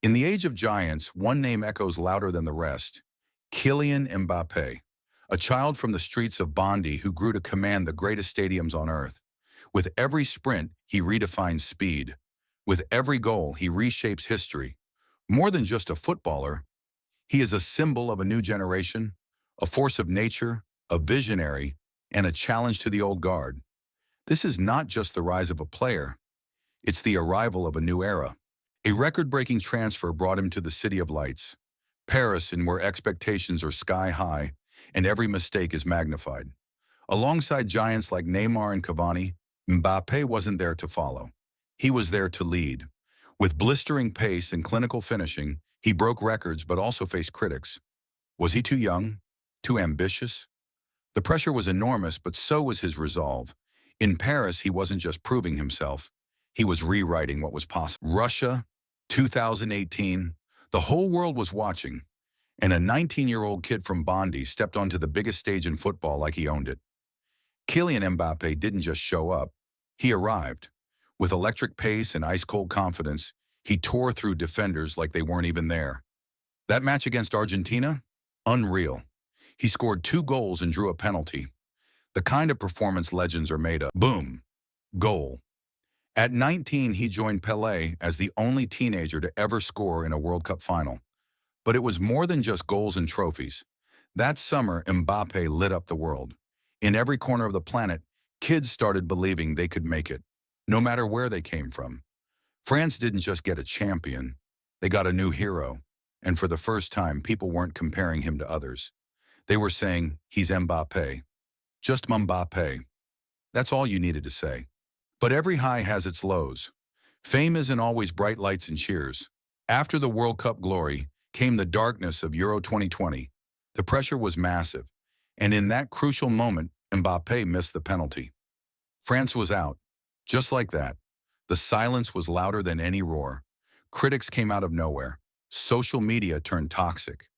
In the age of giants, one name echoes louder than the rest: Kylian Mbappé, a child from the streets of Bondy who grew to command the greatest stadiums on earth. With every sprint, he redefines speed. With every goal, he reshapes history. More than just a footballer, he is a symbol of a new generation, a force of nature, a visionary, and a challenge to the old guard. This is not just the rise of a player, it's the arrival of a new era. A record-breaking transfer brought him to the City of Lights, Paris, and where expectations are sky high and every mistake is magnified. Alongside giants like Neymar and Cavani, Mbappé wasn't there to follow. He was there to lead. With blistering pace and clinical finishing, he broke records but also faced critics. Was he too young? Too ambitious? The pressure was enormous, but so was his resolve. In Paris, he wasn't just proving himself. He was rewriting what was possible. Russia, 2018, the whole world was watching, and a 19-year-old kid from Bondy stepped onto the biggest stage in football like he owned it. Kylian Mbappé didn't just show up, he arrived. With electric pace and ice-cold confidence, he tore through defenders like they weren't even there. That match against Argentina? Unreal. He scored 2 goals and drew a penalty. The kind of performance legends are made of. Boom. Goal. At 19, he joined Pelé as the only teenager to ever score in a World Cup final. But it was more than just goals and trophies. That summer, Mbappé lit up the world. In every corner of the planet, kids started believing they could make it, no matter where they came from. France didn't just get a champion, they got a new hero. And for the first time, people weren't comparing him to others. They were saying, he's Mbappé. Just Mbappé. That's all you needed to say. But every high has its lows. Fame isn't always bright lights and cheers. After the World Cup glory came the darkness of Euro 2020. The pressure was massive, and in that crucial moment, Mbappé missed the penalty. France was out. Just like that. The silence was louder than any roar. Critics came out of nowhere. Social media turned toxic.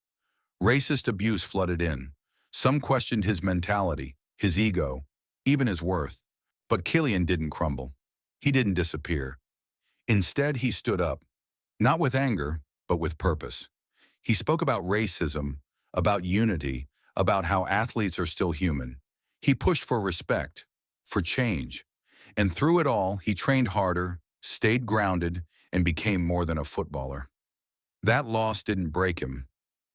Racist abuse flooded in. Some questioned his mentality, his ego, even his worth. But Kylian didn't crumble. He didn't disappear. Instead, he stood up, not with anger, but with purpose. He spoke about racism, about unity, about how athletes are still human. He pushed for respect, for change. And through it all, he trained harder, stayed grounded, and became more than a footballer. That loss didn't break him.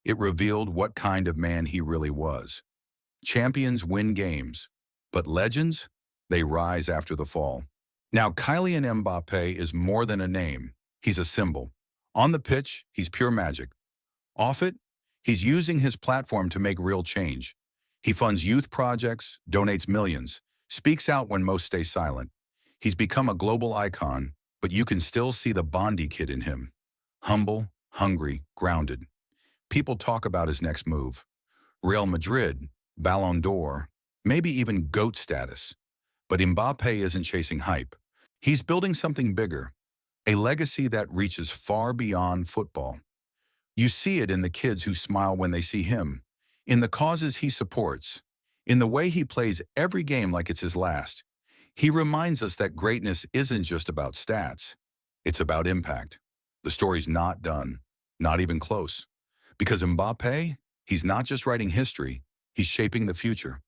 It revealed what kind of man he really was. Champions win games, but legends, they rise after the fall. Now, Kylian Mbappé is more than a name. He's a symbol. On the pitch, he's pure magic. Off it, he's using his platform to make real change. He funds youth projects, donates millions, speaks out when most stay silent. He's become a global icon, but you can still see the Bondy kid in him. Humble, hungry, grounded. People talk about his next move. Real Madrid, Ballon d'Or, maybe even GOAT status. But Mbappé isn't chasing hype. He's building something bigger, a legacy that reaches far beyond football. You see it in the kids who smile when they see him, in the causes he supports, in the way he plays every game like it's his last. He reminds us that greatness isn't just about stats. It's about impact. The story's not done, not even close. Because Mbappé, he's not just writing history, he's shaping the future.